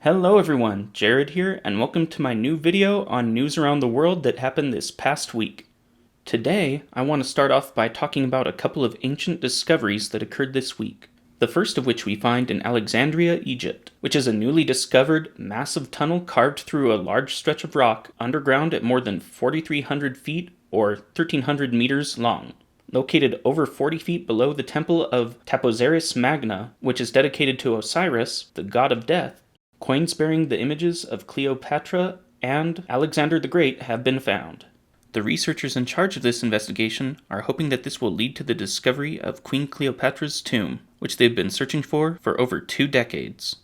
Hello everyone, Jared here, and welcome to my new video on news around the world that happened this past week. Today, I want to start off by talking about a couple of ancient discoveries that occurred this week. The first of which we find in Alexandria, Egypt, which is a newly discovered, massive tunnel carved through a large stretch of rock underground at more than 4,300 feet or 1,300 meters long. Located over 40 feet below the temple of Taposiris Magna, which is dedicated to Osiris, the god of death, coins bearing the images of Cleopatra and Alexander the Great have been found. The researchers in charge of this investigation are hoping that this will lead to the discovery of Queen Cleopatra's tomb, which they've been searching for over 2 decades.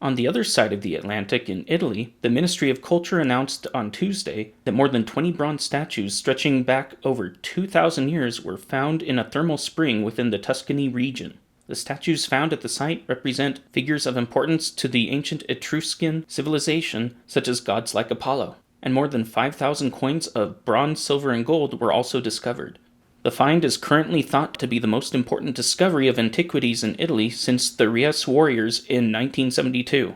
On the other side of the Atlantic in Italy, the Ministry of Culture announced on Tuesday that more than 20 bronze statues stretching back over 2,000 years were found in a thermal spring within the Tuscany region. The statues found at the site represent figures of importance to the ancient Etruscan civilization, such as gods like Apollo, and more than 5,000 coins of bronze, silver, and gold were also discovered. The find is currently thought to be the most important discovery of antiquities in Italy since the Rias warriors in 1972.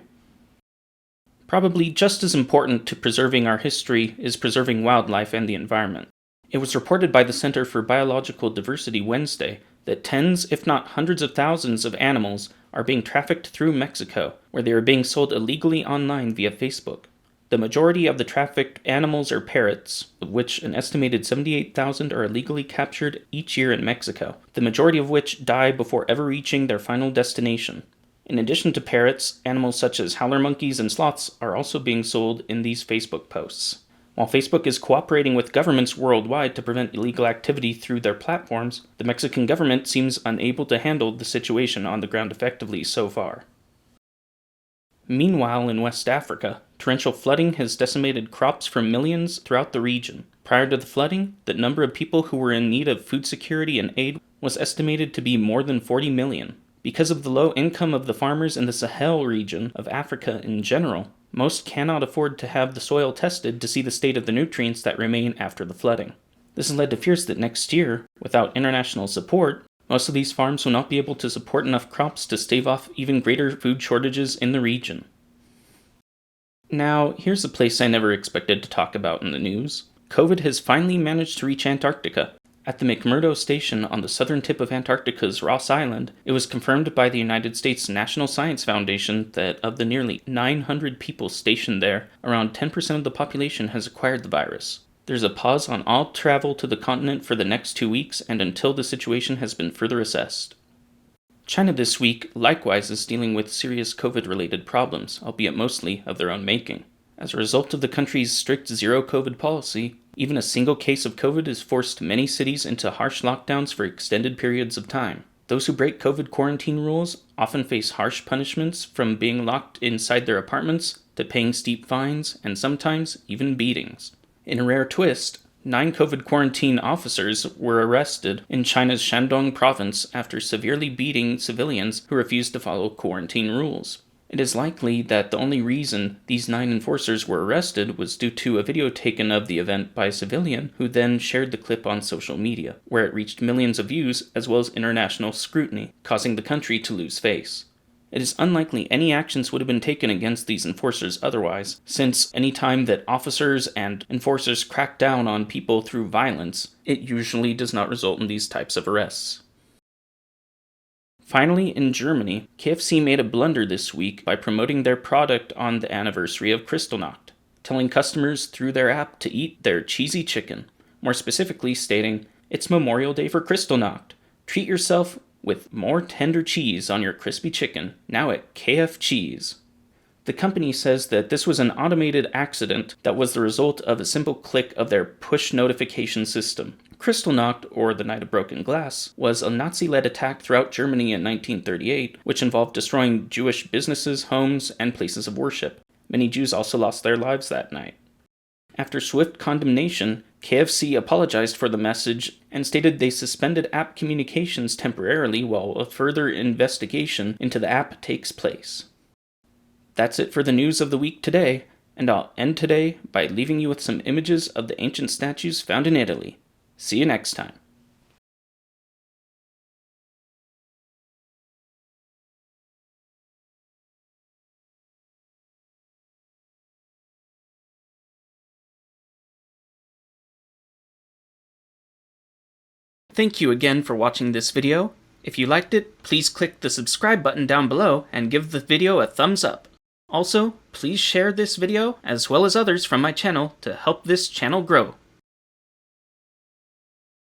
Probably just as important to preserving our history is preserving wildlife and the environment. It was reported by the Center for Biological Diversity Wednesday that tens, if not hundreds of thousands of animals are being trafficked through Mexico, where they are being sold illegally online via Facebook. The majority of the trafficked animals are parrots, of which an estimated 78,000 are illegally captured each year in Mexico, the majority of which die before ever reaching their final destination. In addition to parrots, animals such as howler monkeys and sloths are also being sold in these Facebook posts. While Facebook is cooperating with governments worldwide to prevent illegal activity through their platforms, the Mexican government seems unable to handle the situation on the ground effectively so far. Meanwhile, in West Africa, torrential flooding has decimated crops for millions throughout the region. Prior to the flooding, the number of people who were in need of food security and aid was estimated to be more than 40 million. Because of the low income of the farmers in the Sahel region of Africa in general, most cannot afford to have the soil tested to see the state of the nutrients that remain after the flooding. This has led to fears that next year, without international support, most of these farms will not be able to support enough crops to stave off even greater food shortages in the region. Now, here's a place I never expected to talk about in the news. COVID has finally managed to reach Antarctica. At the McMurdo Station on the southern tip of Antarctica's Ross Island, it was confirmed by the United States National Science Foundation that of the nearly 900 people stationed there, around 10% of the population has acquired the virus. There's a pause on all travel to the continent for the next 2 weeks and until the situation has been further assessed. China this week likewise is dealing with serious COVID-related problems, albeit mostly of their own making. As a result of the country's strict zero-COVID policy, even a single case of COVID has forced many cities into harsh lockdowns for extended periods of time. Those who break COVID quarantine rules often face harsh punishments, from being locked inside their apartments to paying steep fines and sometimes even beatings. In a rare twist, 9 COVID quarantine officers were arrested in China's Shandong province after severely beating civilians who refused to follow quarantine rules. It is likely that the only reason these 9 enforcers were arrested was due to a video taken of the event by a civilian who then shared the clip on social media, where it reached millions of views as well as international scrutiny, causing the country to lose face. It is unlikely any actions would have been taken against these enforcers otherwise, since any time that officers and enforcers crack down on people through violence, it usually does not result in these types of arrests. Finally, in Germany, KFC made a blunder this week by promoting their product on the anniversary of Kristallnacht, telling customers through their app to eat their cheesy chicken, more specifically stating, "It's Memorial Day for Kristallnacht. Treat yourself with more tender cheese on your crispy chicken, now at KF Cheese." The company says that this was an automated accident that was the result of a simple click of their push notification system. Kristallnacht, or the Night of Broken Glass, was a Nazi-led attack throughout Germany in 1938, which involved destroying Jewish businesses, homes, and places of worship. Many Jews also lost their lives that night. After swift condemnation, KFC apologized for the message and stated they suspended app communications temporarily while a further investigation into the app takes place. That's it for the news of the week today, and I'll end today by leaving you with some images of the ancient statues found in Italy. See you next time. Thank you again for watching this video. If you liked it, please click the subscribe button down below and give the video a thumbs up. Also, please share this video as well as others from my channel to help this channel grow.